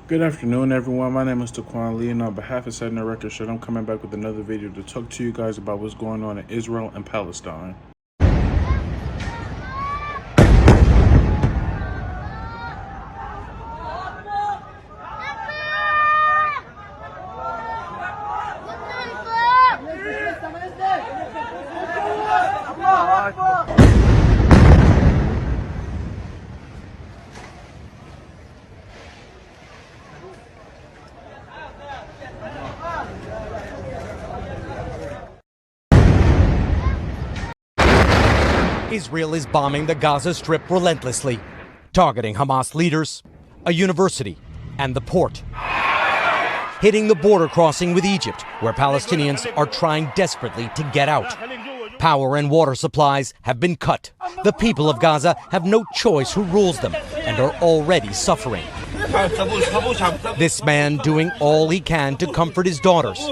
Good afternoon, everyone. My name is Taquan Lee, and on behalf of Setting the Record Straight, I'm coming back with another video to talk to you guys about what's going on in Israel and Palestine. Israel is bombing the Gaza Strip relentlessly, targeting Hamas leaders, a university, and the port. Hitting the border crossing with Egypt, where Palestinians are trying desperately to get out. Power and water supplies have been cut. The people of Gaza have no choice who rules them and are already suffering. This man doing all he can to comfort his daughters.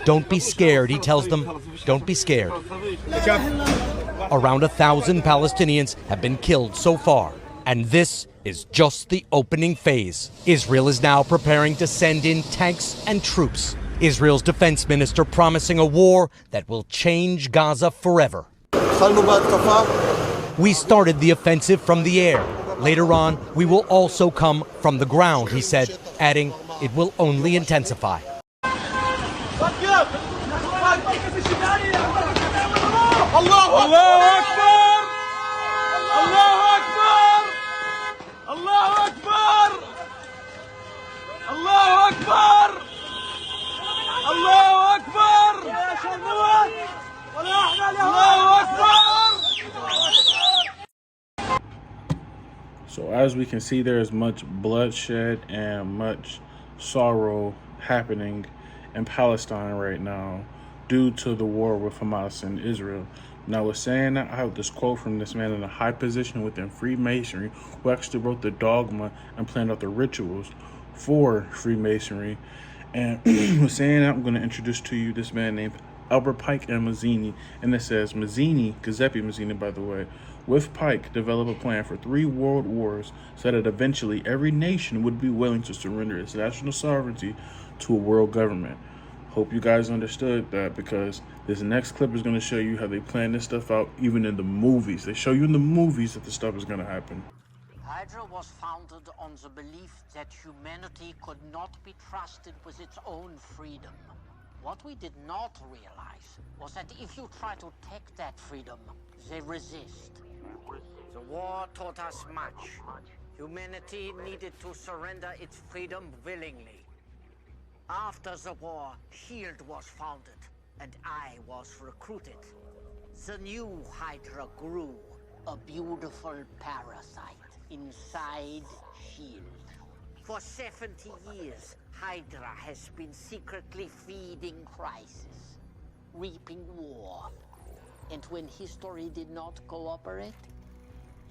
Don't be scared, he tells them. Don't be scared. Around 1,000 Palestinians have been killed so far, and this is just the opening phase. Israel is now preparing to send in tanks and troops. Israel's defense minister promising a war that will change Gaza forever. We started the offensive from the air. Later on, we will also come from the ground, he said, adding, it will only intensify. So as we can see, there is much bloodshed and much sorrow happening in Palestine right now due to the war with Hamas and Israel. Now, with saying that, I have this quote from this man in a high position within Freemasonry who actually wrote the dogma and planned out the rituals for Freemasonry. And with saying that, I'm going to introduce to you this man named Albert Pike and Mazzini. And it says, Giuseppe Mazzini, by the way, with Pike, develop a plan for 3 world wars so that eventually every nation would be willing to surrender its national sovereignty to a world government. Hope you guys understood that, because this next clip is going to show you how they plan this stuff out even in the movies. They show you in the movies that this stuff is going to happen. Hydra was founded on the belief that humanity could not be trusted with its own freedom. What we did not realize was that if you try to take that freedom, they resist. The war taught us much. Humanity needed to surrender its freedom willingly. After the war, SHIELD was founded, and I was recruited. The new Hydra grew, a beautiful parasite inside SHIELD. For 70 years, Hydra has been secretly feeding crisis, reaping war. And when history did not cooperate,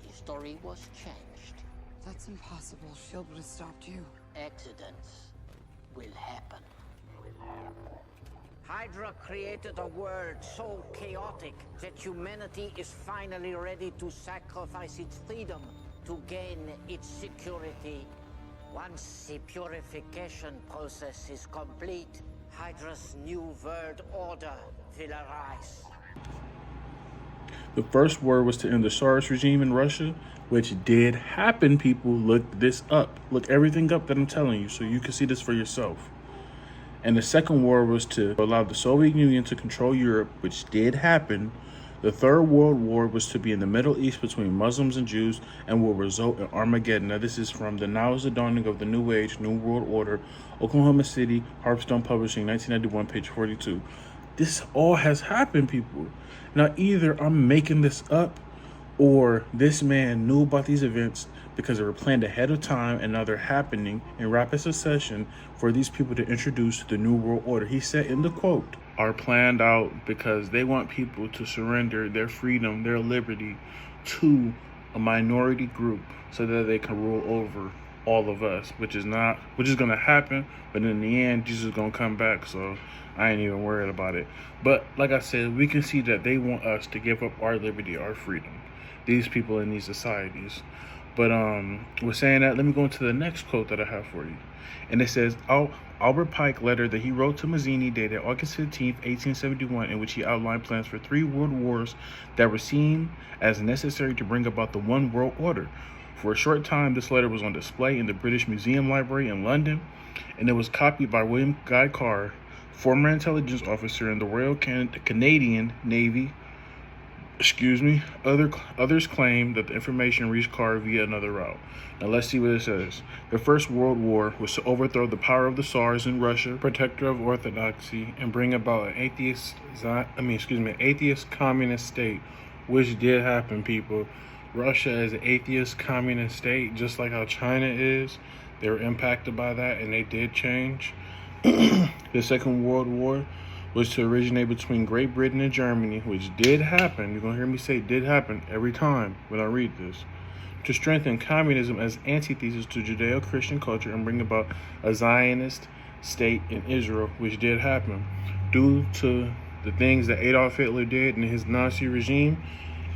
history was changed. That's impossible. SHIELD would have stopped you. Accidents will happen. Hydra created a world so chaotic that humanity is finally ready to sacrifice its freedom to gain its security. Once the purification process is complete, Hydra's new world order will arise. The first war was to end the Tsarist regime in Russia, which did happen, people. Look this up. Look everything up that I'm telling you so you can see this for yourself. And the second war was to allow the Soviet Union to control Europe, which did happen. The Third World War was to be in the Middle East between Muslims and Jews and will result in Armageddon. Now, this is from the Now is the Dawning of the New Age, New World Order, Oklahoma City, Harpstone Publishing, 1991, page 42. This all has happened, people. Now, either I'm making this up or this man knew about these events because they were planned ahead of time and now they're happening in rapid succession for these people to introduce the New World Order. He said in the quote, are planned out because they want people to surrender their freedom, their liberty to a minority group so that they can rule over all of us, which is going to happen. But in the end, Jesus is going to come back. So I ain't even worried about it. But like I said, we can see that they want us to give up our liberty, our freedom. These people in these societies. But with saying that, let me go into the next quote that I have for you. And it says, Albert Pike letter that he wrote to Mazzini dated August 15th, 1871, in which he outlined plans for 3 world wars that were seen as necessary to bring about the one world order. For a short time, this letter was on display in the British Museum Library in London, and it was copied by William Guy Carr, former intelligence officer in the Royal Canadian Navy. Others claim that the information reached Carr via another route. Now let's see what it says. The First World War was to overthrow the power of the Tsars in Russia, protector of orthodoxy, and bring about an atheist communist state, which did happen, people. Russia is an atheist communist state, just like how China is. They were impacted by that, and they did change. The Second World War was to originate between Great Britain and Germany, which did happen. You're going to hear me say did happen every time when I read this. To strengthen communism as antithesis to Judeo-Christian culture and bring about a Zionist state in Israel, which did happen. Due to the things that Adolf Hitler did in his Nazi regime,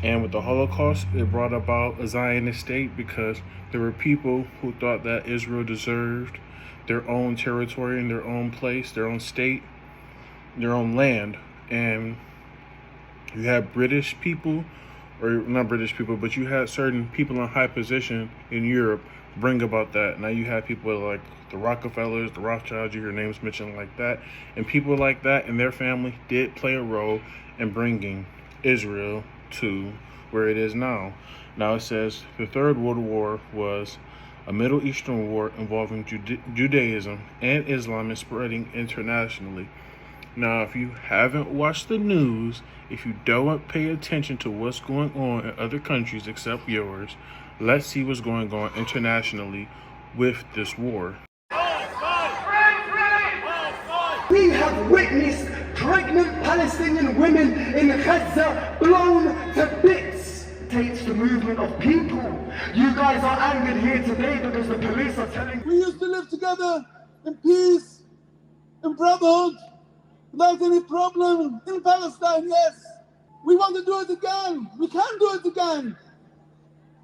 and with the Holocaust, it brought about a Zionist state because there were people who thought that Israel deserved their own territory and their own place, their own state, their own land. And you had British people, or not British people, but you had certain people in high position in Europe bring about that. Now you have people like the Rockefellers, the Rothschilds, you hear names mentioned like that, and people like that and their family did play a role in bringing Israel to where it is now. Now it says the Third World War was a Middle Eastern war involving Judaism and Islam and spreading internationally. Now, if you haven't watched the news, if you don't pay attention to what's going on in other countries except yours, let's see what's going on internationally with this war. We have witnessed pregnant Palestinian women in Gaza blown to bits. It takes the movement of people. You guys are angered here today because the police are telling we used to live together in peace, in brotherhood, without any problem in Palestine, yes. We want to do it again. We can do it again.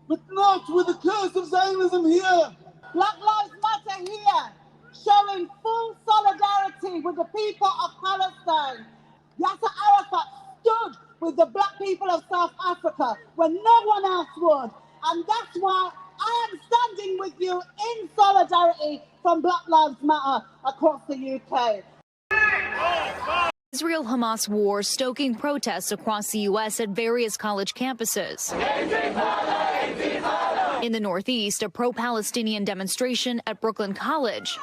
But not with the curse of Zionism here. Black Lives Matter here, showing full solidarity with the people of Palestine. Yasser Arafat stood with the black people of South Africa when no one else would. And that's why I am standing with you in solidarity from Black Lives Matter across the UK. Israel-Hamas war stoking protests across the U.S. at various college campuses. In the Northeast, a pro-Palestinian demonstration at Brooklyn College.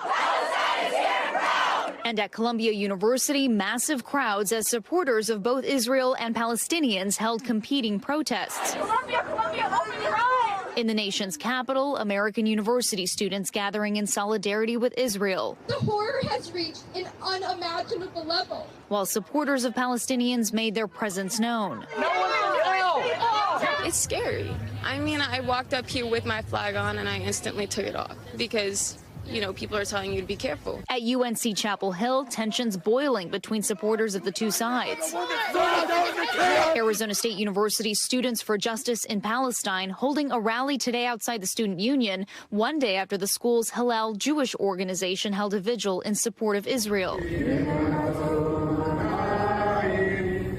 And at Columbia University, massive crowds as supporters of both Israel and Palestinians held competing protests. Columbia, open your eyes! In the nation's capital, American university students gathering in solidarity with Israel. The horror has reached an unimaginable level. While supporters of Palestinians made their presence known. It's scary. I mean, I walked up here with my flag on and I instantly took it off because, you know, people are telling you to be careful. At UNC Chapel Hill, tensions boiling between supporters of the two sides. Arizona State University Students for Justice in Palestine holding a rally today outside the Student Union, one day after the school's Hillel Jewish organization held a vigil in support of Israel.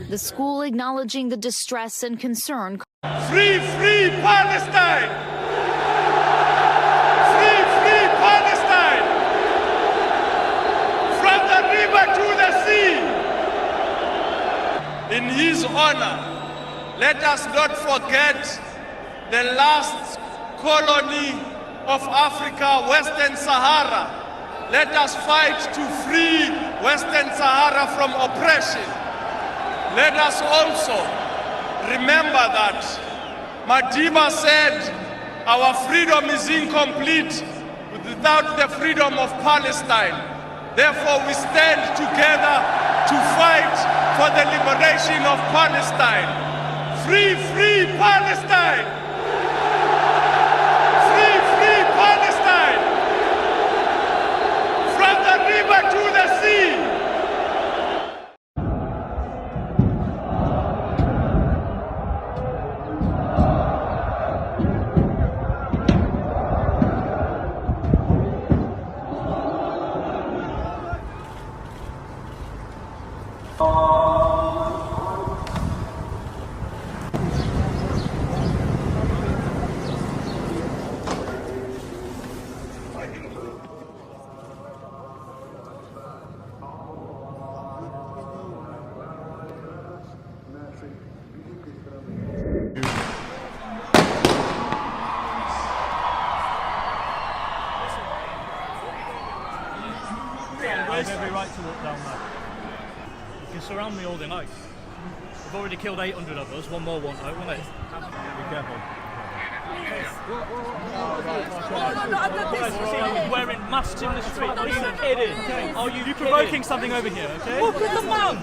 The school acknowledging the distress and concern. Free, free Palestine! Free, free Palestine! From the river to the sea! In his honor, let us not forget the last colony of Africa, Western Sahara. Let us fight to free Western Sahara from oppression. Let us also remember that Madiba said our freedom is incomplete without the freedom of Palestine. Therefore, we stand together to fight for the liberation of Palestine. Free, free Palestine! Free, free Palestine! From the river to the sea! can surround me all they like. We've already killed 800 of us, one more won't, won't it? Be careful. Wearing masks in the street. Are you kidding? Are you provoking something over here? Okay. Look at the man.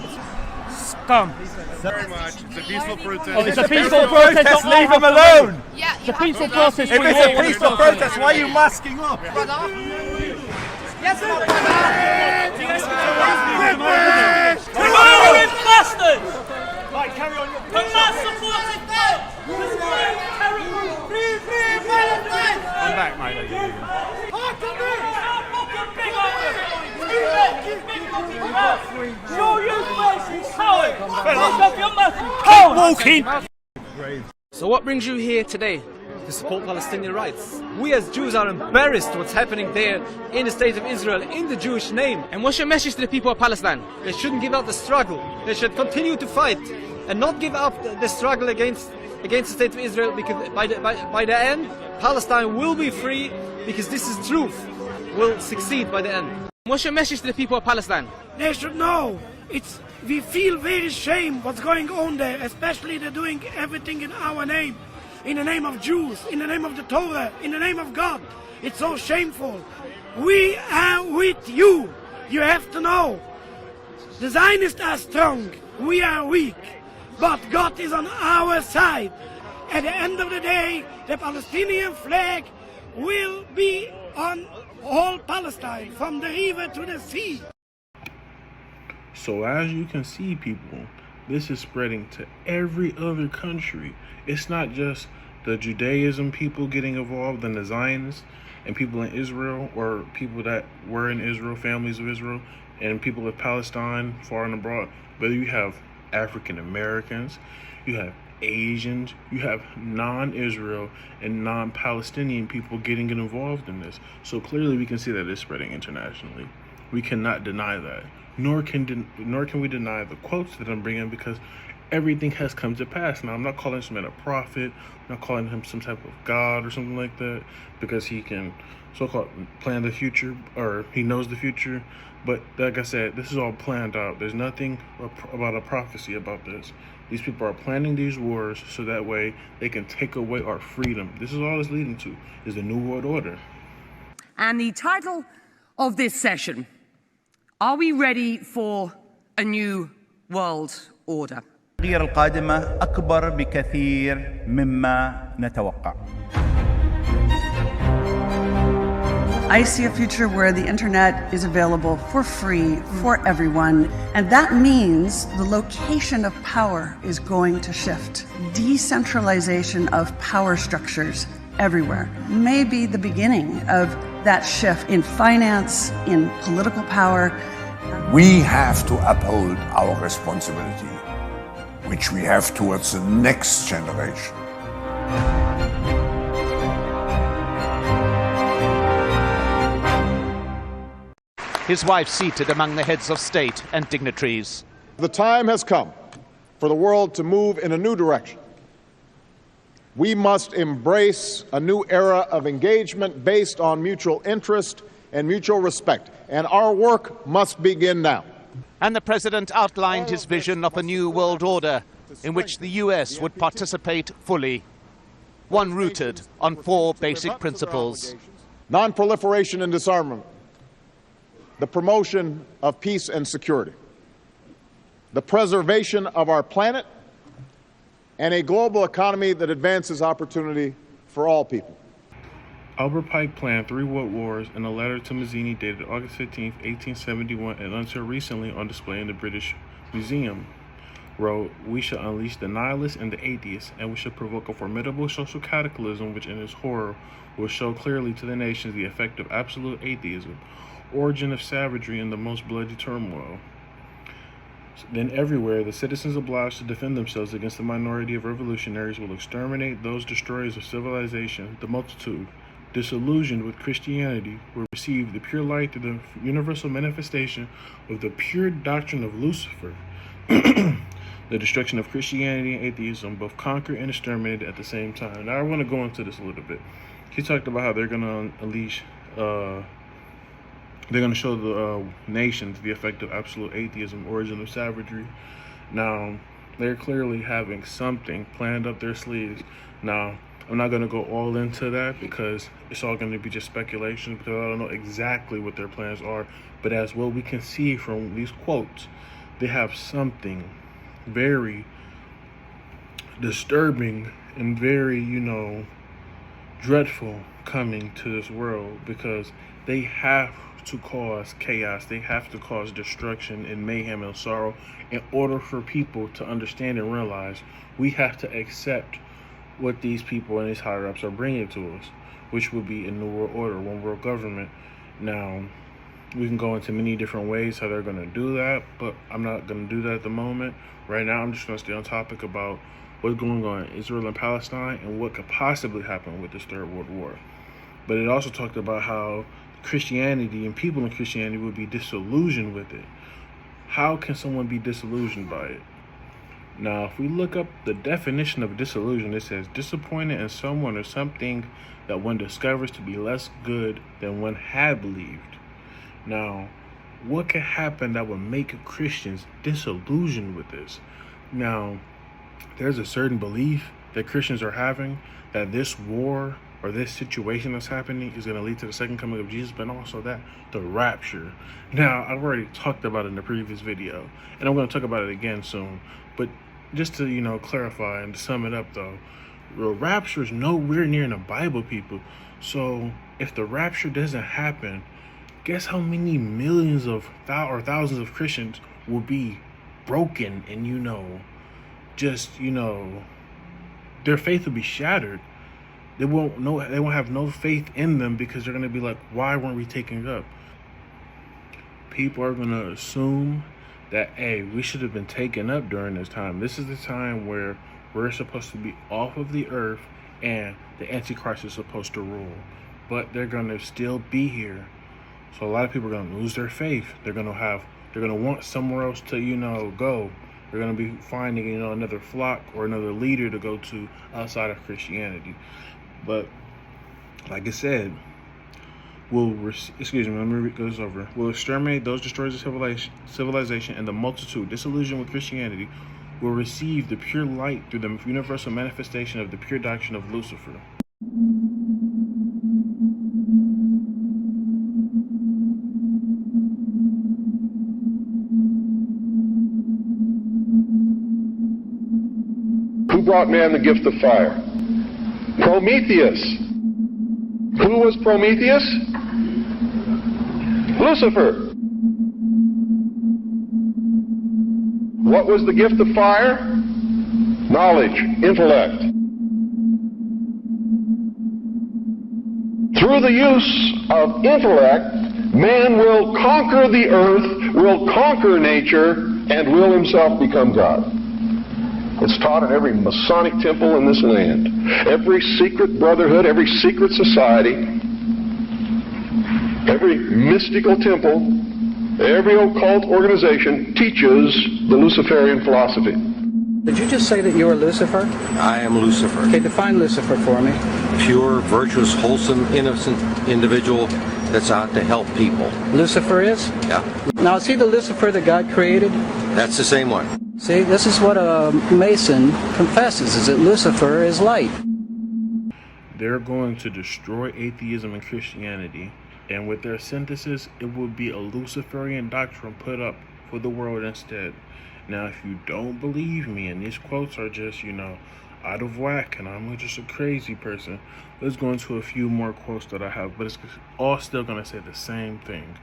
Come. Very much. It's a peaceful protest. Oh, it's a peaceful protest. Leave him alone. Yeah, It's a peaceful protest. If it's a peaceful protest, why are you masking up? Yes, Murdering bastards! Right, carry on. Hamas supported them! I'm back, mate. Show your face, you coward! Take off your mask, you coward! Walking! So what brings you here today? To support Palestinian rights. We as Jews are embarrassed what's happening there in the state of Israel, in the Jewish name. And what's your message to the people of Palestine? They shouldn't give up the struggle. They should continue to fight and not give up the struggle against the state of Israel, because by the end, Palestine will be free, because this is truth. Will succeed by the end. What's your message to the people of Palestine? They should know. We feel very shame what's going on there, especially they're doing everything in our name. In the name of Jews, in the name of the Torah, in the name of God. It's so shameful. We are with you. You have to know. The Zionists are strong. We are weak. But God is on our side. At the end of the day, the Palestinian flag will be on all Palestine, from the river to the sea. So as you can see, people, this is spreading to every other country. It's not just the Judaism people getting involved and the Zionists and people in Israel, or people that were in Israel, families of Israel, and people of Palestine far and abroad. But you have African Americans, you have Asians, you have non-Israel and non-Palestinian people getting involved in this. So clearly we can see that it's spreading internationally. We cannot deny that. Nor can we deny the quotes that I'm bringing, because everything has come to pass. Now, I'm not calling this man a prophet. I'm not calling him some type of God or something like that, because he can so-called plan the future, or he knows the future. But like I said, this is all planned out. There's nothing about a prophecy about this. These people are planning these wars so that way they can take away our freedom. This is all it's leading to, is the New World Order. And the title of this session, are we ready for a new world order? التغيير القادمة أكبر بكثير مما نتوقع. I see a future where the internet is available for free for everyone, and that means the location of power is going to shift. Decentralization of power structures everywhere may be the beginning of that shift in finance, in political power. We have to uphold our responsibility, which we have towards the next generation. His wife seated among the heads of state and dignitaries. The time has come for the world to move in a new direction. We must embrace a new era of engagement based on mutual interest and mutual respect, and our work must begin now. And the president outlined his vision of a new world order in which the US would participate fully, one rooted on 4 basic principles: non-proliferation and disarmament, the promotion of peace and security, the preservation of our planet, and a global economy that advances opportunity for all people. Albert Pike planned 3 world wars in a letter to Mazzini dated August 15, 1871, and until recently on display in the British Museum, wrote, "We shall unleash the nihilists and the atheists, and we shall provoke a formidable social cataclysm which in its horror will show clearly to the nations the effect of absolute atheism, origin of savagery and the most bloody turmoil. Then everywhere the citizens obliged to defend themselves against the minority of revolutionaries will exterminate those destroyers of civilization. The multitude, disillusioned with Christianity, will receive the pure light through the universal manifestation of the pure doctrine of Lucifer. The destruction of Christianity and atheism, both conquered and exterminated at the same time." Now I want to go into this a little bit. He talked about how they're going to unleash They're going to show the nations the effect of absolute atheism, origin of savagery. Now, they're clearly having something planned up their sleeves. Now, I'm not going to go all into that because it's all going to be just speculation, because I don't know exactly what their plans are. But as well we can see from these quotes, they have something very disturbing and very, dreadful coming to this world, because they have to cause chaos. They have to cause destruction and mayhem and sorrow in order for people to understand and realize we have to accept what these people and these higher ups are bringing to us, which would be a new world order, one world government. Now, we can go into many different ways how they're going to do that, but I'm not going to do that at the moment. Right now, I'm just going to stay on topic about what's going on in Israel and Palestine and what could possibly happen with this Third World War. But it also talked about how Christianity and people in Christianity would be disillusioned with it. How can someone be disillusioned by it? Now, if we look up the definition of disillusion, it says disappointed in someone or something that one discovers to be less good than one had believed. Now, what could happen that would make Christians disillusioned with this? Now, there's a certain belief that Christians are having that this war or this situation that's happening is going to lead to the second coming of Jesus, but also that the rapture. Now, I've already talked about it in the previous video, and I'm going to talk about it again soon. But just to, clarify and to sum it up, though, the rapture is nowhere near in the Bible, people. So if the rapture doesn't happen, guess how many millions of or thousands of Christians will be broken and, their faith will be shattered. They won't have no faith in them, because they're going to be like, why weren't we taken up? People are going to assume that, hey, we should have been taken up during this time. This is the time where we're supposed to be off of the earth and the Antichrist is supposed to rule. But they're going to still be here. So a lot of people are going to lose their faith. They're going to want somewhere else to, go. They're going to be finding, another flock or another leader to go to outside of Christianity. But like I said, let me go this over. Will exterminate those destroyers of civilization, and the multitude disillusioned with Christianity will receive the pure light through the universal manifestation of the pure doctrine of Lucifer. Who brought man the gift of fire? Prometheus. Who was Prometheus? Lucifer. What was the gift of fire? Knowledge, intellect. Through the use of intellect, man will conquer the earth, will conquer nature, and will himself become God. It's taught in every Masonic temple in this land. Every secret brotherhood, every secret society, every mystical temple, every occult organization teaches the Luciferian philosophy. Did you just say that you are Lucifer? I am Lucifer. Okay, define Lucifer for me. Pure, virtuous, wholesome, innocent individual that's out to help people. Lucifer is? Yeah. Now, is he the Lucifer that God created? That's the same one. See, this is what a Mason confesses, is that Lucifer is light. They're going to destroy atheism and Christianity, and with their synthesis, it will be a Luciferian doctrine put up for the world instead. Now, if you don't believe me, and these quotes are just, out of whack, and I'm just a crazy person, let's go into a few more quotes that I have, but it's all still going to say the same thing.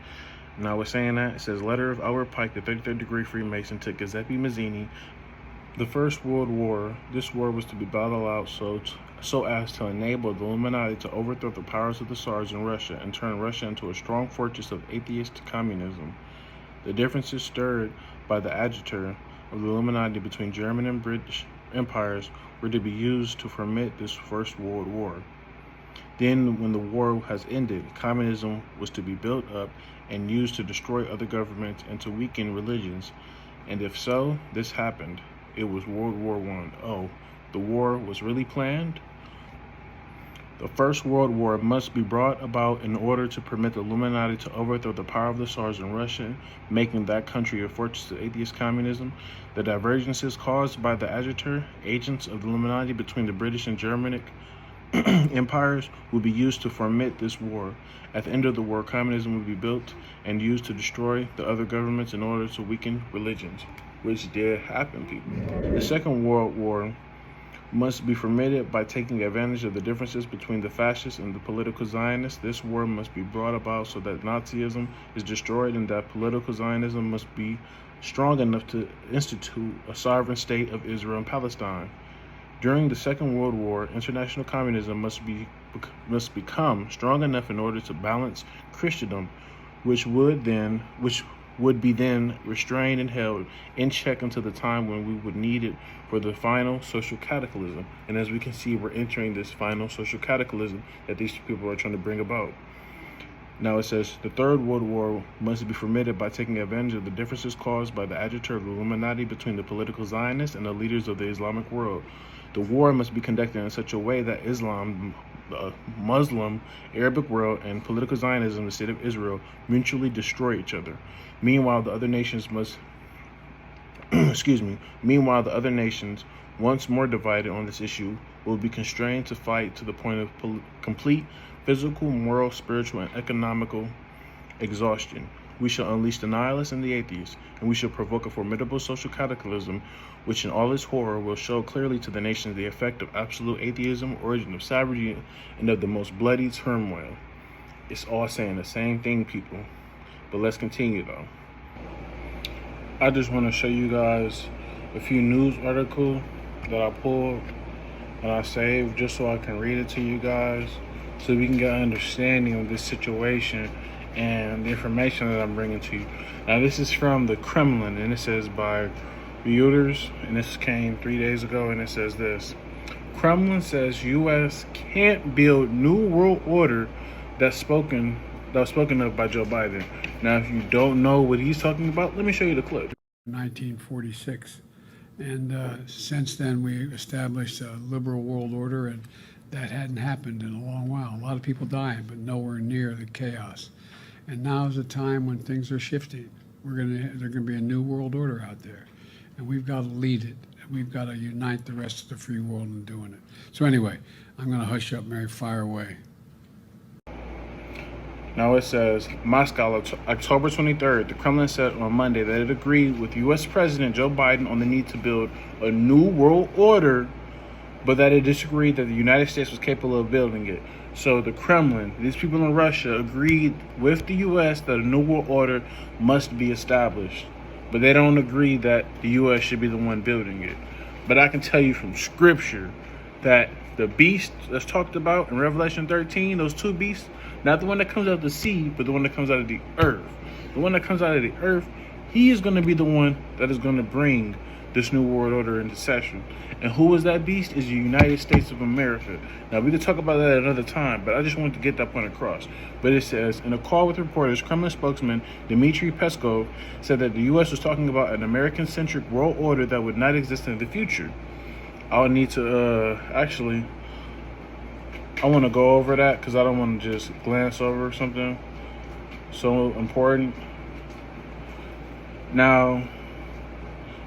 Now, with saying that, it says, letter of Albert Pike, the 33rd degree Freemason, to Giuseppe Mazzini. The First World War, this war was to be battled out so as to enable the Illuminati to overthrow the powers of the Tsars in Russia and turn Russia into a strong fortress of atheist communism. The differences stirred by the agitator of the Illuminati between German and British empires were to be used to foment this First World War. Then, when the war has ended, communism was to be built up and used to destroy other governments and to weaken religions. And if so, this happened. It was World War I. Oh, the war was really planned? The First World War must be brought about in order to permit the Illuminati to overthrow the power of the Tsars in Russia, making that country a fortress to atheist communism. The divergences caused by the agitator agents of the Illuminati between the British and Germanic empires will be used to foment this war. At the end of the war, communism will be built and used to destroy the other governments in order to weaken religions, which did happen, people. The Second World War must be fomented by taking advantage of the differences between the fascists and the political Zionists. This war must be brought about so that Nazism is destroyed and that political Zionism must be strong enough to institute a sovereign state of Israel and Palestine. During the Second World War, international communism must become strong enough in order to balance Christendom, which would be then restrained and held in check until the time when we would need it for the final social cataclysm. And as we can see, we're entering this final social cataclysm that these people are trying to bring about. Now it says, the Third World War must be fomented by taking advantage of the differences caused by the agitator of the Illuminati between the political Zionists and the leaders of the Islamic world. The war must be conducted in such a way that Islam, the Muslim, Arabic world, and political Zionism, the state of Israel, mutually destroy each other. Meanwhile, the other nations must, Meanwhile, the other nations, once more divided on this issue, will be constrained to fight to the point of complete physical, moral, spiritual, and economical exhaustion. We shall unleash the nihilists and the atheists, and we shall provoke a formidable social cataclysm, which in all its horror will show clearly to the nations the effect of absolute atheism, origin of savagery, and of the most bloody turmoil. It's all saying the same thing, people. But let's continue, though. I just want to show you guys a few news articles that I pulled and I saved just so I can read it to you guys so we can get an understanding of this situation and the information that I'm bringing to you. Now, this is from the Kremlin, and it says by Reuters, and this came 3 days ago, and it says this. Kremlin says U.S. can't build new world order that was spoken of by Joe Biden. Now, if you don't know what he's talking about, let me show you the clip. 1946, and since then we established a liberal world order, and that hadn't happened in a long while. A lot of people dying, but nowhere near the chaos. And now is a time when things are shifting. There's gonna be a new world order out there, and we've got to lead it. We've got to unite the rest of the free world in doing it. So anyway, I'm gonna hush up, Mary, fire away. Now it says, Moscow, October 23rd, the Kremlin said on Monday that it agreed with U.S. President Joe Biden on the need to build a new world order, but that it disagreed that the United States was capable of building it. So the Kremlin, these people in Russia, agreed with the U.S. that a new world order must be established, but they don't agree that the U.S. should be the one building it. But I can tell you from Scripture that the beast that's talked about in Revelation 13, those two beasts, not the one that comes out of the sea, but the one that comes out of the earth. The one that comes out of the earth, he is going to be the one that is going to bring this new world order into session. And who is that beast? Is the United States of America. Now, we could talk about that another time, but I just wanted to get that point across. But it says, in a call with reporters, Kremlin spokesman Dmitry Peskov said that the U.S. was talking about an American-centric world order that would not exist in the future. I'll need to, I want to go over that because I don't want to just glance over something so important. Now,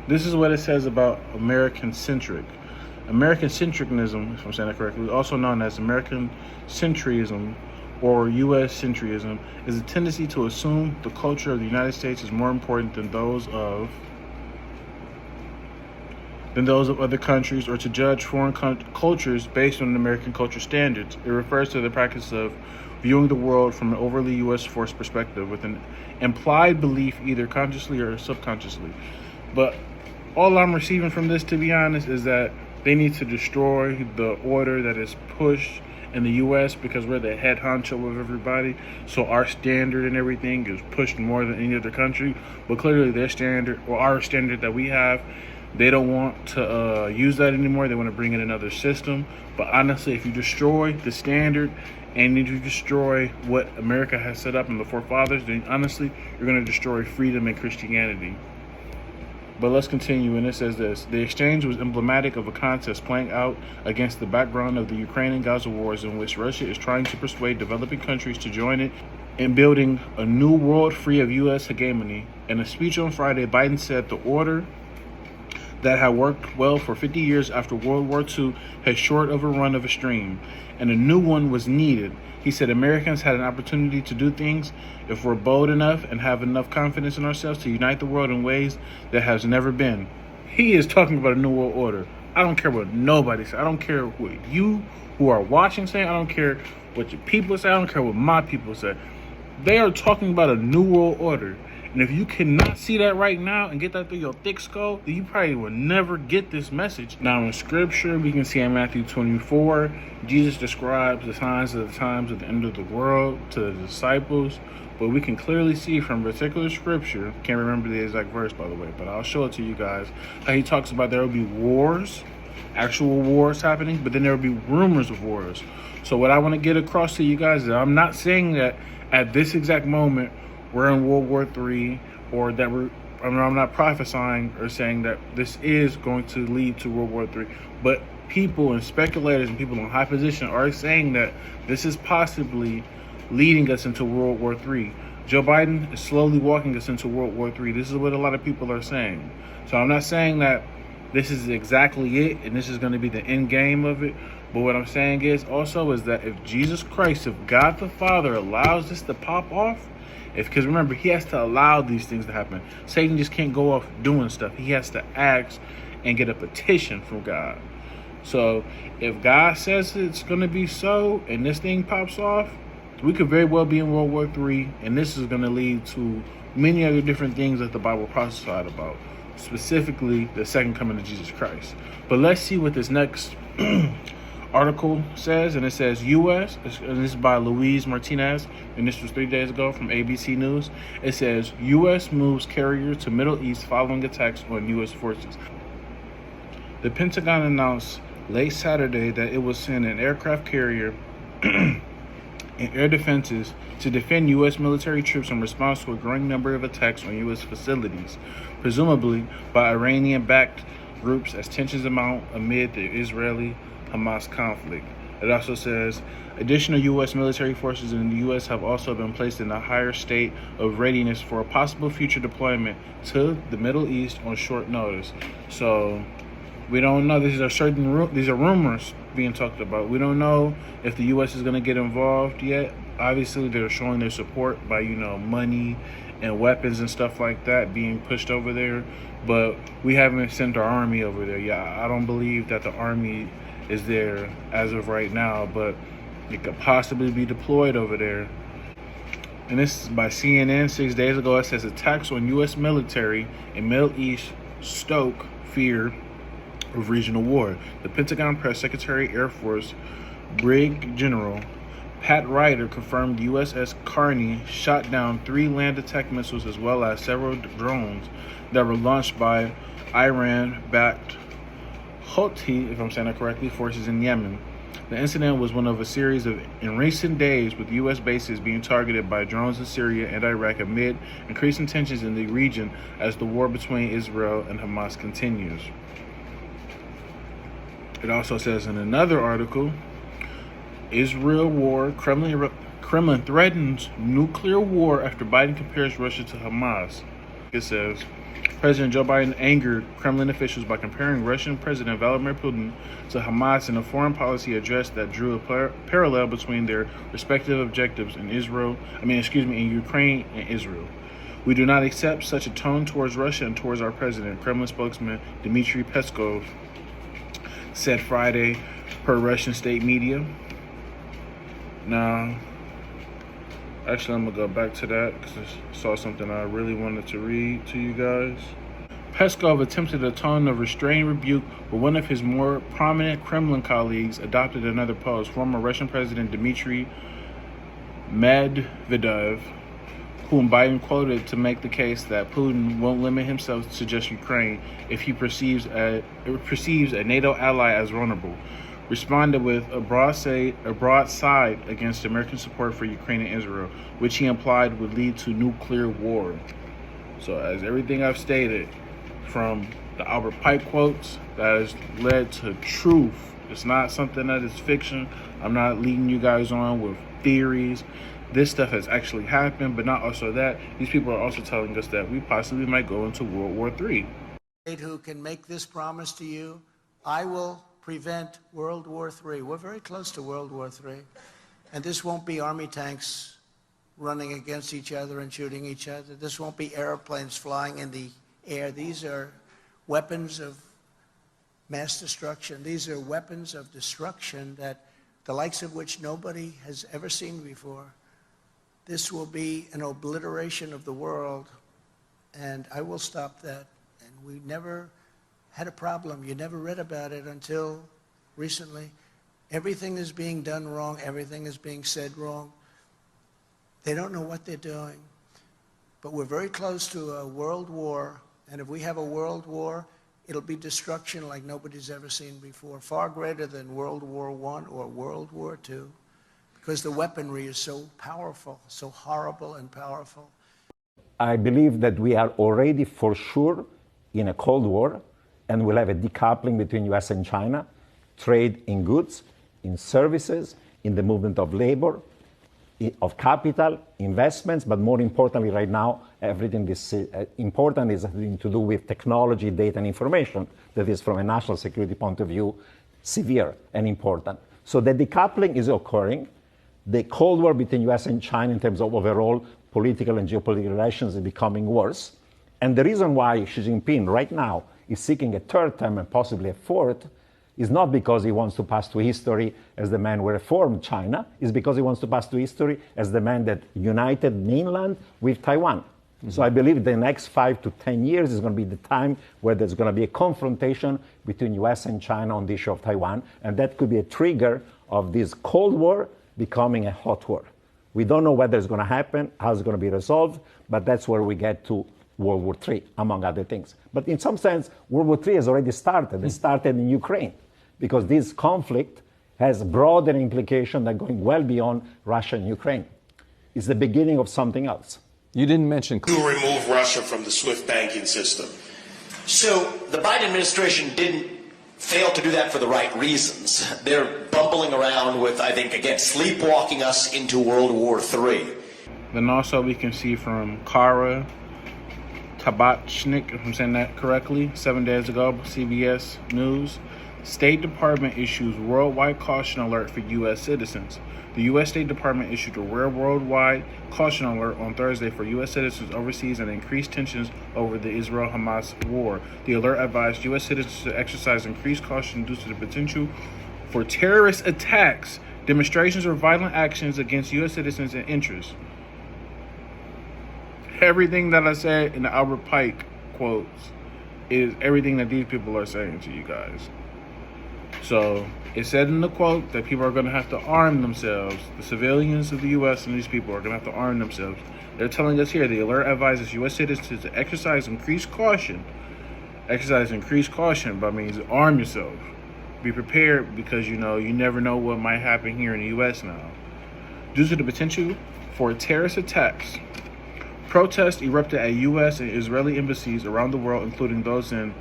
this is what it says about American-centric. American-centricism, if I'm saying that correctly, also known as American-centrism or U.S.-centrism, is a tendency to assume the culture of the United States is more important than those of other countries, or to judge foreign cultures based on American culture standards. It refers to the practice of viewing the world from an overly U.S.-forced perspective with an implied belief either consciously or subconsciously. But all I'm receiving from this, to be honest, is that they need to destroy the order that is pushed in the U.S. because we're the head honcho of everybody. So our standard and everything is pushed more than any other country. But clearly their standard, or our standard that we have, they don't want to use that anymore. They want to bring in another system. But honestly, if you destroy the standard and you destroy what America has set up in the forefathers, then honestly, you're going to destroy freedom and Christianity. But let's continue, and it says this. The exchange was emblematic of a contest playing out against the background of the Ukraine and Gaza wars, in which Russia is trying to persuade developing countries to join it in building a new world free of U.S. hegemony. In a speech on Friday, Biden said the order that had worked well for 50 years after World War II had short of a run of a stream, and a new one was needed. He said Americans had an opportunity to do things if we're bold enough and have enough confidence in ourselves to unite the world in ways that has never been. He is talking about a new world order. I don't care what nobody says. I don't care what you who are watching say. I don't care what your people say. I don't care what my people say. They are talking about a new world order. And if you cannot see that right now and get that through your thick skull, then you probably will never get this message. Now in scripture, we can see in Matthew 24, Jesus describes the signs of the times of the end of the world to the disciples. But we can clearly see from particular scripture, can't remember the exact verse by the way, but I'll show it to you guys, how he talks about there will be wars, actual wars happening, but then there will be rumors of wars. So what I want to get across to you guys is I'm not saying that at this exact moment we're in World War III, or that I'm not prophesying or saying that this is going to lead to World War III, but people and speculators and people in high position are saying that this is possibly leading us into World War III. Joe Biden is slowly walking us into World War III. This is what a lot of people are saying. So I'm not saying that this is exactly it and this is going to be the end game of it. But what I'm saying is that if Jesus Christ, if God the Father allows this to pop off, because remember, he has to allow these things to happen. Satan just can't go off doing stuff. He has to ask and get a petition from God. So if God says it's going to be so and this thing pops off, we could very well be in World War III, and this is going to lead to many other different things that the Bible prophesied about, specifically the second coming of Jesus Christ. But let's see what this next article says, and it says U.S., and this is by Luis Martinez, and this was 3 days ago from ABC News. It says U.S. moves carrier to Middle East following attacks on U.S. forces. The Pentagon announced late Saturday that it will send an aircraft carrier and air defenses to defend U.S. military troops in response to a growing number of attacks on U.S. facilities, presumably by Iranian-backed groups as tensions mount amid the Israeli-Hamas conflict. It also says additional U.S. military forces in the U.S. have also been placed in a higher state of readiness for a possible future deployment to the Middle East on short notice. So we don't know. These are rumors being talked about. We don't know if the U.S. is going to get involved yet. Obviously, they're showing their support by, money and weapons and stuff like that being pushed over there. But we haven't sent our army over there yet. I don't believe that the army is there as of right now, but it could possibly be deployed over there. And this is by CNN 6 days ago. It says attacks on U.S. military in Middle East stoke fear of regional war. The Pentagon Press Secretary Air Force Brig General Pat Ryder confirmed the USS Carney shot down 3 land attack missiles as well as several drones that were launched by Iran-backed Houthi, if I'm saying that correctly, forces in Yemen. The incident was one of a series of in recent days with U.S. bases being targeted by drones in Syria and Iraq amid increasing tensions in the region as the war between Israel and Hamas continues. It also says in another article, Israel war, Kremlin threatens nuclear war after Biden compares Russia to Hamas. It says, President Joe Biden angered Kremlin officials by comparing Russian President Vladimir Putin to Hamas in a foreign policy address that drew a parallel between their respective objectives in in Ukraine and Israel. We do not accept such a tone towards Russia and towards our president, Kremlin spokesman Dmitry Peskov said Friday per Russian state media. Now, actually, I'm going to go back to that because I saw something I really wanted to read to you guys. Peskov attempted a tone of restrained rebuke, but one of his more prominent Kremlin colleagues adopted another pose. Former Russian President Dmitry Medvedev, whom Biden quoted to make the case that Putin won't limit himself to just Ukraine if he perceives a NATO ally as vulnerable, responded with a broadside against American support for Ukraine and Israel, which he implied would lead to nuclear war. So as everything I've stated, from the Albert Pike quotes that has led to truth. It's not something that is fiction. I'm not leading you guys on with theories. This stuff has actually happened, but not also that. These people are also telling us that we possibly might go into World War III. Who can make this promise to you? I will prevent World War III. We're very close to World War III. And this won't be army tanks running against each other and shooting each other. This won't be airplanes flying in the air. These are weapons of mass destruction. These are weapons of destruction that the likes of which nobody has ever seen before. This will be an obliteration of the world, and I will stop that. And we never had a problem. You never read about it until recently. Everything is being done wrong. Everything is being said wrong. They don't know what they're doing. But we're very close to a world war, and if we have a world war, it'll be destruction like nobody's ever seen before, far greater than World War I or World War II, because the weaponry is so powerful, so horrible and powerful. I believe that we are already for sure in a Cold War, and we'll have a decoupling between US and China, trade in goods, in services, in the movement of labor, of capital, investments, but more importantly right now, everything this important is having to do with technology, data, and information that is, from a national security point of view, severe and important. So the decoupling is occurring. The Cold War between US and China in terms of overall political and geopolitical relations is becoming worse. And the reason why Xi Jinping right now is seeking a third term and possibly a fourth is not because he wants to pass to history as the man who reformed China, it's because he wants to pass to history as the man that united mainland with Taiwan. Mm-hmm. So I believe the next 5 to 10 years is going to be the time where there's going to be a confrontation between US and China on the issue of Taiwan, and that could be a trigger of this Cold War becoming a hot war. We don't know whether it's going to happen, how it's going to be resolved, but that's where we get to World War III, among other things. But in some sense, World War III has already started. It started in Ukraine, because this conflict has broader implication than going well beyond Russia and Ukraine. It's the beginning of something else. You didn't mention to remove Russia from the SWIFT banking system. So the Biden administration didn't fail to do that for the right reasons. They're bumbling around with, I think, again, sleepwalking us into World War III. Then also we can see from Kara Tabachnik, if I'm saying that correctly, 7 days ago, CBS News, State Department issues worldwide caution alert for U.S. citizens. The U.S. State Department issued a rare worldwide caution alert on Thursday for U.S. citizens overseas and increased tensions over the Israel-Hamas war. The alert advised U.S. citizens to exercise increased caution due to the potential for terrorist attacks, demonstrations, or violent actions against U.S. citizens and interests. Everything that I said in the Albert Pike quotes is everything that these people are saying to you guys. So it said in the quote that people are going to have to arm themselves. The civilians of the U.S. and these people are going to have to arm themselves. They're telling us here the alert advises U.S. citizens to exercise increased caution. Exercise increased caution by means of arm yourself. Be prepared, because you never know what might happen here in the U.S. now. Due to the potential for terrorist attacks, protests erupted at U.S. and Israeli embassies around the world, including those in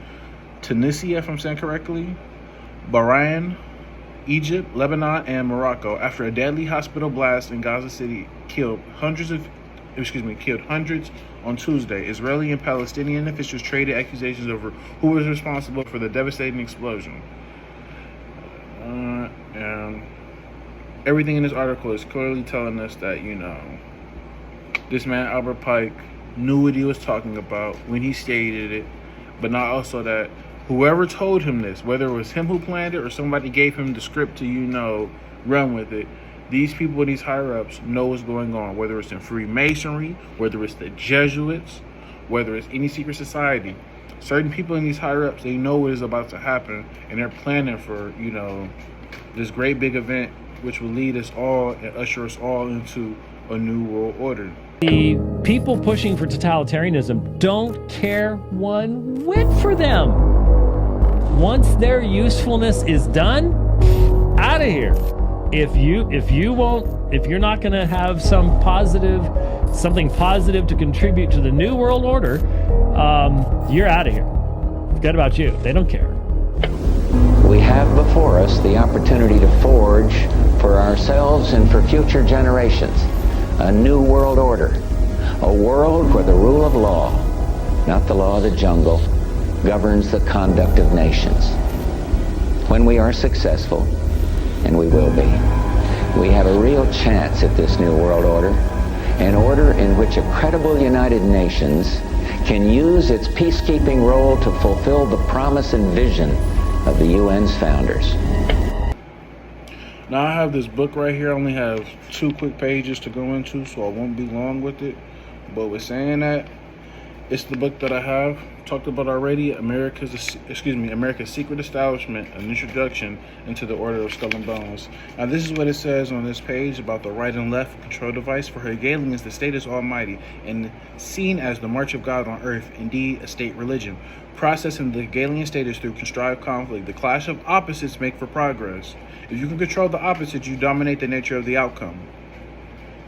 Tunisia, if I'm saying correctly, Bahrain, Egypt, Lebanon, and Morocco, after a deadly hospital blast in Gaza City killed hundreds on Tuesday. Israeli and Palestinian officials traded accusations over who was responsible for the devastating explosion. And everything in this article is clearly telling us that, this man Albert Pike knew what he was talking about when he stated it, but not also that whoever told him this, whether it was him who planned it or somebody gave him the script to, run with it, these people in these higher-ups know what's going on, whether it's in Freemasonry, whether it's the Jesuits, whether it's any secret society. Certain people in these higher-ups, they know what is about to happen, and they're planning for, this great big event, which will lead us all and usher us all into a new world order. The people pushing for totalitarianism don't care one whit for them. Once their usefulness is done, out of here. If you're not going to have something positive to contribute to the new world order, you're out of here. Forget about you. They don't care. We have before us the opportunity to forge for ourselves and for future generations a new world order, a world where the rule of law, not the law of the jungle, governs the conduct of nations. When we are successful, and we will be, we have a real chance at this new world order, an order in which a credible United Nations can use its peacekeeping role to fulfill the promise and vision of the UN's founders. Now I have this book right here. I only have 2 quick pages to go into, so I won't be long with it. But with saying that, it's the book that I have talked about already, America's Secret Establishment, an introduction into the Order of Skull and Bones. Now this is what it says on this page about the right and left control device. For Hegelians, the state is almighty and seen as the march of God on earth, indeed a state religion. Processing the Hegelian state is through contrived conflict. The clash of opposites make for progress. If you can control the opposites, you dominate the nature of the outcome.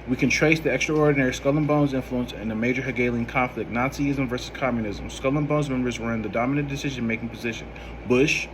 We can trace the extraordinary Skull and Bones influence in the major Hegelian conflict, Nazism versus communism. Skull and Bones members were in the dominant decision-making position. Bush,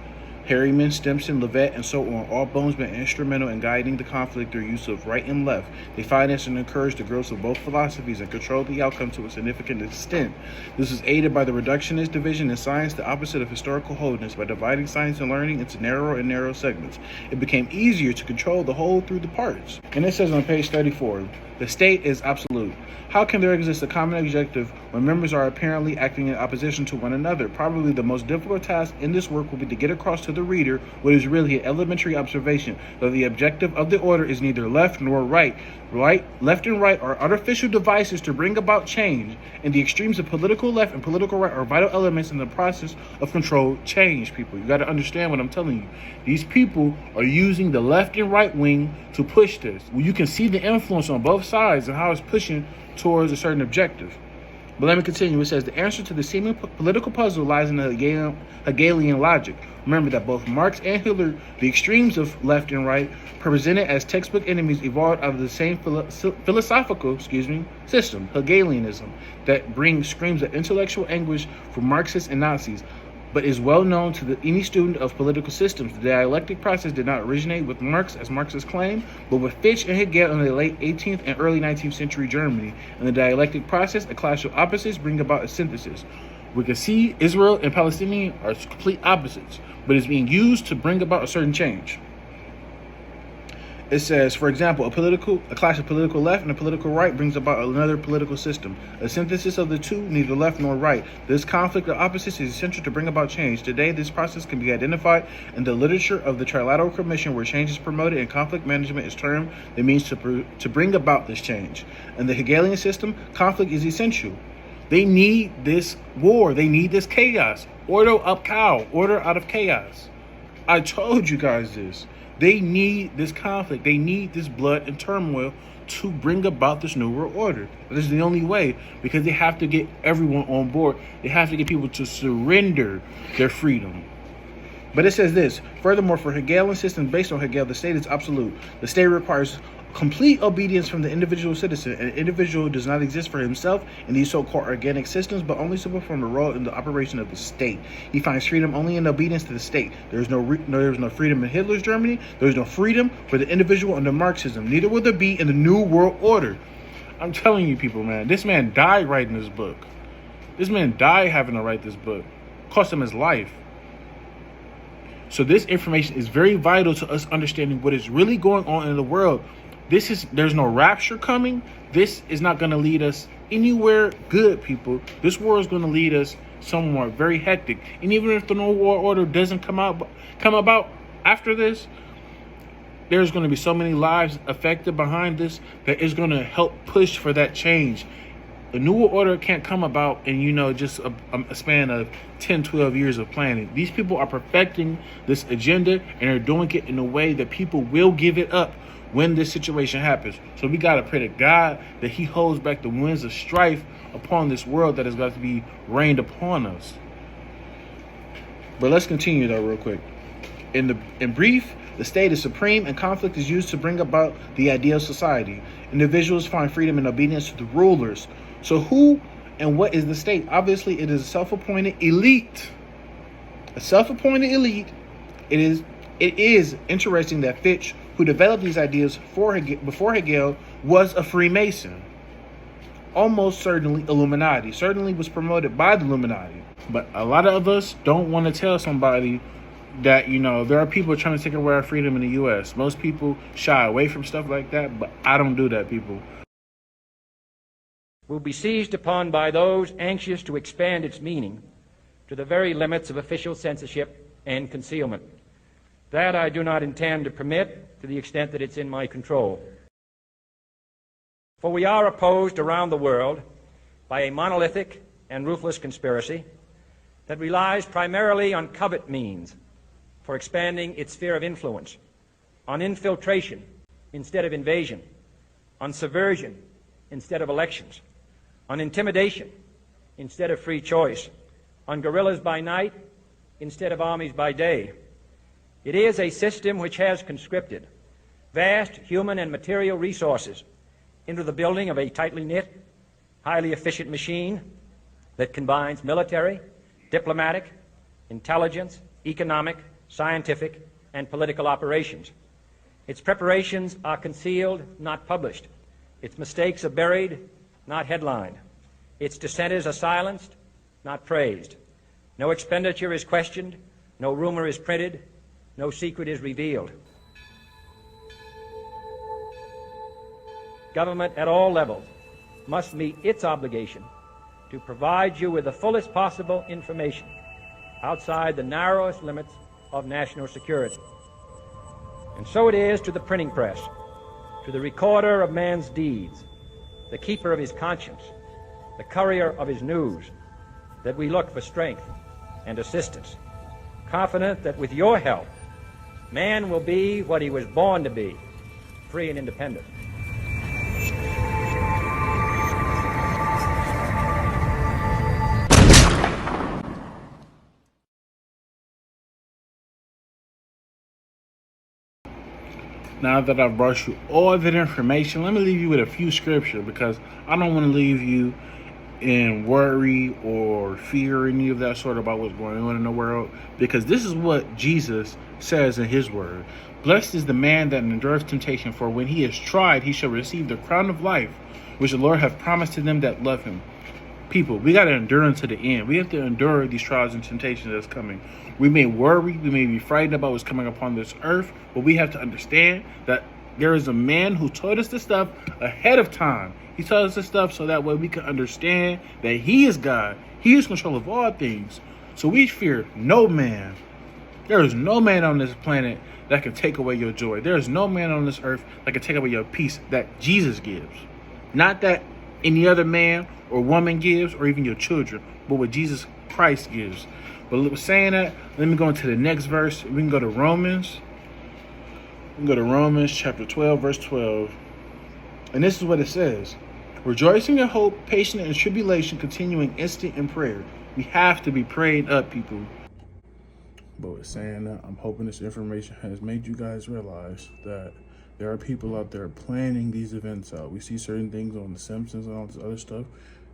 Harriman, Stimson, Levet, and so on, all Bones been instrumental in guiding the conflict through use of right and left. They financed and encouraged the growth of both philosophies and controlled the outcome to a significant extent. This was aided by the reductionist division in science, the opposite of historical wholeness. By dividing science and learning into narrower and narrow segments, it became easier to control the whole through the parts. And it says on page 34, the state is absolute. How can there exist a common objective when members are apparently acting in opposition to one another? Probably the most difficult task in this work will be to get across to the reader what is really an elementary observation, that the objective of the order is neither left nor right. Left and right are artificial devices to bring about change, and the extremes of political left and political right are vital elements in the process of controlled change, people. You got to understand what I'm telling you. These people are using the left and right wing to push this. Well, you can see the influence on both sides and how it's pushing towards a certain objective. But let me continue. It says the answer to the seeming political puzzle lies in the Hegelian logic. Remember that both Marx and Hitler, the extremes of left and right, presented as textbook enemies, evolved out of the same philosophical system, Hegelianism, that brings screams of intellectual anguish for Marxists and Nazis, but is well known to any student of political systems. The dialectic process did not originate with Marx, as Marxists claim, but with Fichte and Hegel in the late 18th and early 19th century Germany. In the dialectic process, a clash of opposites bring about a synthesis. We can see Israel and Palestinian are complete opposites, but it's being used to bring about a certain change. It says, for example, a clash of political left and a political right brings about another political system. A synthesis of the two, neither left nor right. This conflict of opposites is essential to bring about change. Today, this process can be identified in the literature of the Trilateral Commission, where change is promoted and conflict management is termed the means to bring about this change. In the Hegelian system, conflict is essential. They need this war. They need this chaos. Order out of chaos. I told you guys this. They need this conflict. They need this blood and turmoil to bring about this new world order. This is the only way, because they have to get everyone on board. They have to get people to surrender their freedom. But it says this, furthermore, for Hegelian systems based on Hegel, the state is absolute. The state requires complete obedience from the individual citizen. An individual does not exist for himself in these so-called organic systems, but only to perform a role in the operation of the state. He finds freedom only in obedience to the state. There is no freedom in Hitler's Germany. There is no freedom for the individual under Marxism. Neither will there be in the New World Order. I'm telling you people, man, this man died writing this book. This man died having to write this book. Cost him his life. So this information is very vital to us understanding what is really going on in the world. There's no rapture coming. This is not going to lead us anywhere good, people. This war is going to lead us somewhere very hectic. And even if the New World Order doesn't come about after this, there's going to be so many lives affected behind this that is going to help push for that change. The New World Order can't come about in, just a span of 10, 12 years of planning. These people are perfecting this agenda, and are doing it in a way that people will give it up when this situation happens. So we got to pray to God that he holds back the winds of strife upon this world that has got to be rained upon us. But let's continue though real quick. In brief, the state is supreme, and conflict is used to bring about the ideal society. Individuals find freedom and obedience to the rulers. So who and what is the state? Obviously, it is a self-appointed elite a self-appointed elite. It is interesting that Fitch, who developed these ideas before Hegel, was a Freemason. Almost certainly Illuminati. Certainly was promoted by the Illuminati. But a lot of us don't want to tell somebody that, there are people trying to take away our freedom in the U.S. Most people shy away from stuff like that, but I don't do that, people. Will be seized upon by those anxious to expand its meaning to the very limits of official censorship and concealment. That I do not intend to permit to the extent that it's in my control. For we are opposed around the world by a monolithic and ruthless conspiracy that relies primarily on covert means for expanding its sphere of influence, on infiltration instead of invasion, on subversion instead of elections, on intimidation instead of free choice, on guerrillas by night instead of armies by day. It is a system which has conscripted vast human and material resources into the building of a tightly knit, highly efficient machine that combines military, diplomatic, intelligence, economic, scientific, and political operations. Its preparations are concealed, not published. Its mistakes are buried, not headlined. Its dissenters are silenced, not praised. No expenditure is questioned, no rumor is printed, no secret is revealed. Government at all levels must meet its obligation to provide you with the fullest possible information outside the narrowest limits of national security. And so it is to the printing press, to the recorder of man's deeds, the keeper of his conscience, the courier of his news, that we look for strength and assistance, confident that with your help, man will be what he was born to be, free and independent. Now that I've brought you all that information, let me leave you with a few scripture, because I don't want to leave you in worry or fear or any of that sort about what's going on in the world, because this is what Jesus says in his word. Blessed is the man that endures temptation, for when he is tried, he shall receive the crown of life, which the Lord hath promised to them that love him. People, we got to endure unto the end. We have to endure these trials and temptations that's coming. We may worry, we may be frightened about what's coming upon this earth, but we have to understand that there is a man who told us this stuff ahead of time. He told us this stuff so that way we can understand that he is God. He is in control of all things. So we fear no man. There is no man on this planet that can take away your joy. There is no man on this earth that can take away your peace that Jesus gives. Not that any other man or woman gives, or even your children, but what Jesus Christ gives. But saying that, let me go into the next verse. We can go to Romans. We can go to Romans chapter 12, verse 12. And this is what it says. Rejoicing in hope, patient in tribulation, continuing instant in prayer. We have to be prayed up, people. But with saying that, I'm hoping this information has made you guys realize that there are people out there planning these events out. We see certain things on The Simpsons and all this other stuff.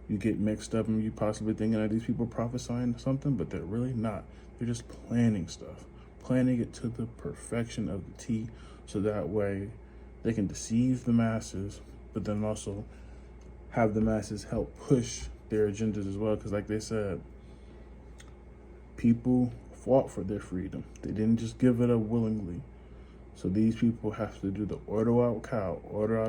You get mixed up and you possibly thinking that these people prophesying something, but they're really not. They're just planning stuff, planning it to the perfection of the T, so that way they can deceive the masses, but then also have the masses help push their agendas as well. Because like they said, people fought for their freedom. They didn't just give it up willingly. So these people have to do the order out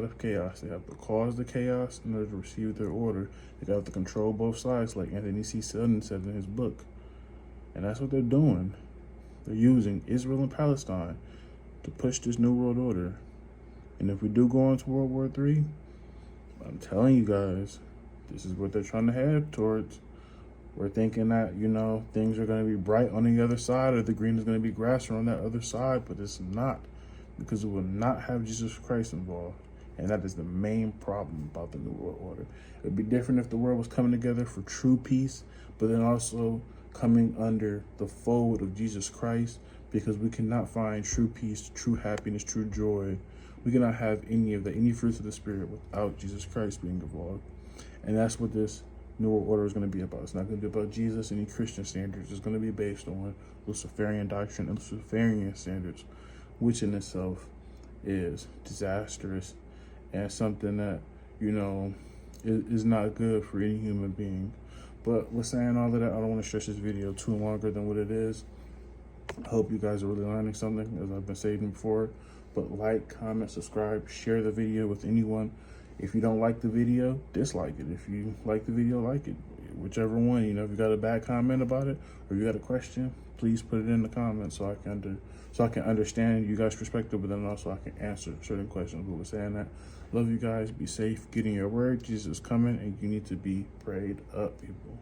of chaos. They have to cause the chaos in order to receive their order. They have to control both sides, like Anthony C. Sutton said in his book. And that's what they're doing. They're using Israel and Palestine to push this new world order. And if we do go into World War III, I'm telling you guys, this is what they're trying to head towards. We're thinking that, things are going to be bright on the other side, or the green is going to be grasser on that other side, but it's not. Because it will not have Jesus Christ involved. And that is the main problem about the New World Order. It would be different if the world was coming together for true peace, but then also coming under the fold of Jesus Christ, because we cannot find true peace, true happiness, true joy. We cannot have any of that, any fruits of the Spirit, without Jesus Christ being involved. And that's what this New World Order is going to be about. It's not going to be about Jesus, any Christian standards. It's going to be based on Luciferian doctrine and Luciferian standards, which in itself is disastrous and something that, you know, is not good for any human being. But with saying all of that, I don't want to stretch this video too longer than what it is. I hope you guys are really learning something, as I've been saying before. But like, comment, subscribe, share the video with anyone. If you don't like the video, dislike it. If you like the video, like it. Whichever one. You know, if you got a bad comment about it or you got a question, please put it in the comments so I can understand you guys' perspective, but then also I can answer certain questions. But with saying that, love you guys. Be safe. Get in your word. Jesus is coming, and you need to be prayed up, people.